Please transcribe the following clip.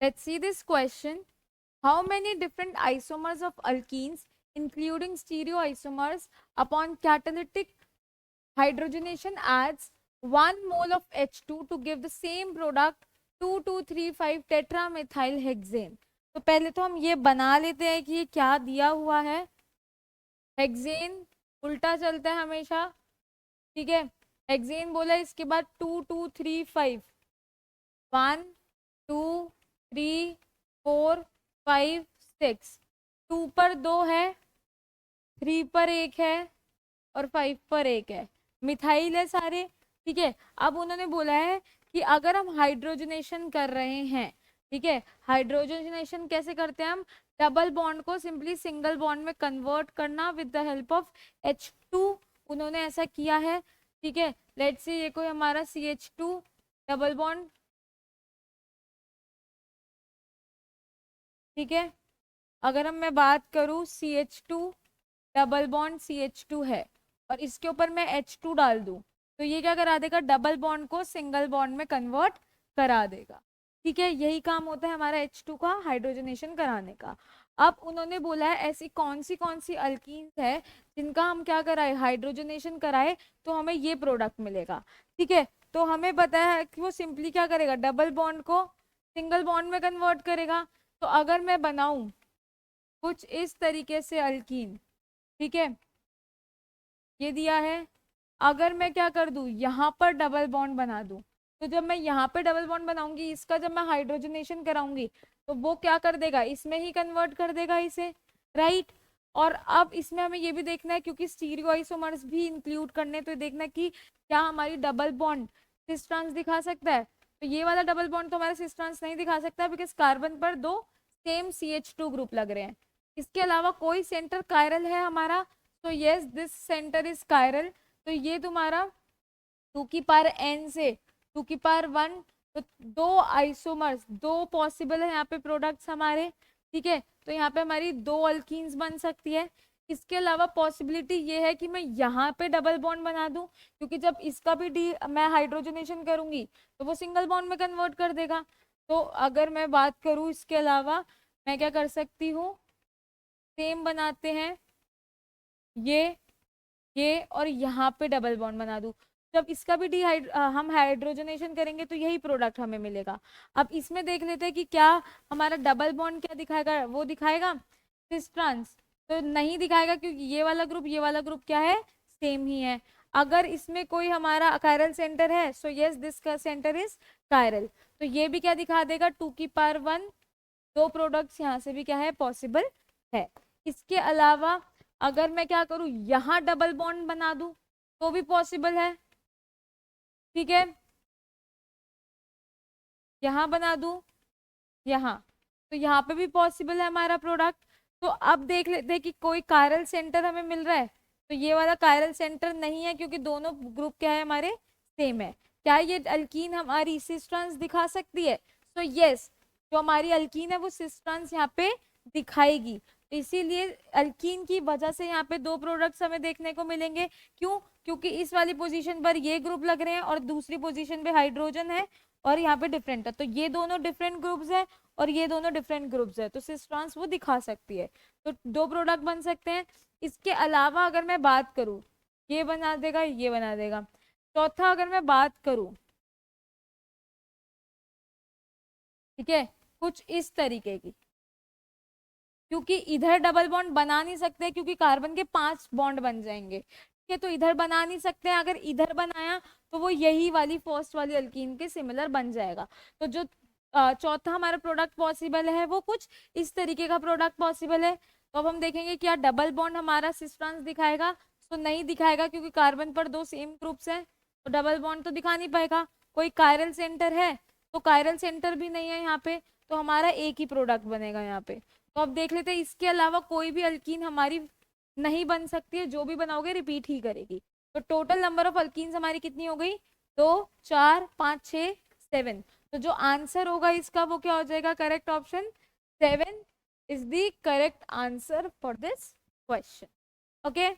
Let's see this question. How many different isomers of alkenes, including stereoisomers, upon catalytic hydrogenation adds 1 mole of H2 to give the same product 2235 tetramethyl तो पहले तो हम ये बना लेते हैं कि ये क्या दिया हुआ है. हेक्सेन उल्टा चलता है हमेशा, ठीक है. हेक्सेन बोला, इसके बाद 2235 1 2 3 4 5 6 2 पर 2 है, 3 पर 1 है और 5 पर 1 है. मिथाइल है सारे, ठीक है. अब उन्होंने बोला है कि अगर हम हाइड्रोजनेशन कर रहे हैं, ठीक है, हाइड्रोजनेशन कैसे करते हैं हम, डबल बॉन्ड को सिंपली सिंगल बॉन्ड में कन्वर्ट करना with the help of H2. उन्होंने ऐसा किया है, ठीक है. लेट्स सी ये कोई हमारा CH2 डबल बॉन्ड, ठीक है. अगर मैं बात करूं CH2 डबल बॉन्ड CH2 है और इसके ऊपर मैं H2 डाल दूं तो ये क्या करा देगा, डबल बॉन्ड को सिंगल बॉन्ड में कन्वर्ट करा देगा, ठीक है. यही काम होता है हमारा H2 का हाइड्रोजनेशन कराने का. अब उन्होंने बोला है ऐसी कौन सी अल्कीन्स है जिनका हम क्या कराए, हाइड्रोजनेशन कराए तो हमें ये प्रोडक्ट मिलेगा, ठीक है. तो हमें पता है कि वो सिंपली क्या करेगा, डबल बॉन्ड को सिंगल बॉन्ड में कन्वर्ट करेगा. तो अगर मैं बनाऊं कुछ इस तरीके से अल्कीन, ठीक है, ये दिया है. अगर मैं क्या कर दूं, यहाँ पर डबल बॉन्ड बना दूं, तो जब मैं यहाँ पे डबल बॉन्ड बनाऊंगी, इसका जब मैं हाइड्रोजनेशन कराऊंगी तो वो क्या कर देगा, इसमें ही कन्वर्ट कर देगा इसे, राइट. और अब इसमें हमें ये भी देखना है क्योंकि स्टीरियोआइसोमर्स भी इंक्लूड करने, तो देखना कि क्या हमारी डबल बॉन्ड सिस ट्रांस दिखा सकता है. तो ये वाला डबल बॉन्ड तो हमारा सिस ट्रांस नहीं दिखा सकता बिकॉज कार्बन पर 2 सेम CH2 ग्रुप लग रहे हैं. इसके अलावा कोई सेंटर कायरल है हमारा, तो yes this centre is chiral. तो ये तुम्हारा 2 की पावर n से 2 की पावर 1, तो 2 आइसोमर्स, 2 पॉसिबल है यहाँ पे प्रोडक्ट्स हमारे, ठीक है. तो यहाँ पे हमारी 2 अल्कीन्स बन सकती है. इसके अलावा पॉसिबिलिटी ये है कि मैं यहाँ पे डबल बॉन्ड बना दूं क्योंकि जब इसका भी डी मैं हाइड्रोजनेशन करूंगी तो वो सिंगल बॉन्ड में कन्वर्ट कर देगा. तो अगर मैं बात करूं इसके अलावा मैं क्या कर सकती हूँ, सेम बनाते हैं ये और यहाँ पे डबल बॉन्ड बना दूं. जब इसका भी हम हाइड्रोजनेशन करेंगे तो यही प्रोडक्ट हमें मिलेगा. अब इसमें देख लेते हैं कि क्या हमारा डबल बॉन्ड क्या दिखाएगा, वो दिखाएगा सिस ट्रांस, तो नहीं दिखाएगा क्योंकि ये वाला ग्रुप क्या है, सेम ही है. अगर इसमें कोई हमारा कायरल सेंटर है सो यस दिस का सेंटर इज कायरल, तो ये भी क्या दिखा देगा, 2 की पावर 1, 2 प्रोडक्ट्स यहाँ से भी क्या है, पॉसिबल है. इसके अलावा अगर मैं क्या करूं, यहाँ डबल बॉन्ड बना दूं तो भी पॉसिबल है, ठीक है. यहाँ बना दूं यहाँ, तो यहाँ पे भी पॉसिबल है हमारा प्रोडक्ट. तो अब देख लेते हैं कि कोई कायरल सेंटर हमें मिल रहा है, तो ये वाला कायरल सेंटर नहीं है क्योंकि दोनों ग्रुप क्या है हमारे, सेम है. क्या ये अल्कीन हमारी सिस ट्रांस दिखा सकती है, तो यस जो हमारी अल्कीन है वो सिस ट्रांस यहाँ पे दिखाएगी. इसीलिए अल्कीन की वजह से यहाँ पे 2 प्रोडक्ट्स हमें देखने को मिलेंगे. क्यों, क्योंकि इस वाली पोजीशन पर ये ग्रुप लग रहे हैं और दूसरी पोजीशन पे हाइड्रोजन है और यहाँ पे डिफरेंट है, तो ये दोनों डिफरेंट ग्रुप्स है और ये दोनों डिफरेंट ग्रुप्स है, तो सिस ट्रांस वो दिखा सकती है. तो 2 प्रोडक्ट बन सकते हैं. इसके अलावा अगर मैं बात करूं, ये बना देगा, ये बना देगा. चौथा अगर मैं बात करूं, ठीक है, कुछ इस तरीके की, क्योंकि इधर डबल बॉन्ड बना नहीं सकते क्योंकि कार्बन के 5 बॉन्ड बन जाएंगे, ठीक है. तो इधर बना नहीं सकते हैं, अगर इधर बनाया तो वो यही वाली फर्स्ट वाली अल्कीन के सिमिलर बन जाएगा. तो जो चौथा हमारा प्रोडक्ट पॉसिबल है वो कुछ इस तरीके का प्रोडक्ट पॉसिबल है. तो अब हम देखेंगे क्या डबल बॉन्ड हमारा सिस ट्रांस दिखाएगा, तो नहीं दिखाएगा क्योंकि कार्बन पर 2 सेम ग्रुप्स हैं, तो डबल बॉन्ड तो दिखा नहीं पाएगा. कोई कायरल सेंटर है तो कायरल सेंटर भी नहीं है यहाँ पे, तो हमारा एक ही प्रोडक्ट बनेगा यहाँ पे. तो अब देख लेते हैं इसके अलावा कोई भी अल्कीन हमारी नहीं बन सकती है, जो भी बनाओगे रिपीट ही करेगी. तो टोटल नंबर ऑफ अल्कीन्स हमारी कितनी हो गई, 2 4 5 6 7. तो जो आंसर होगा इसका वो क्या हो जाएगा, correct option 7 is the correct answer for this question. Okay.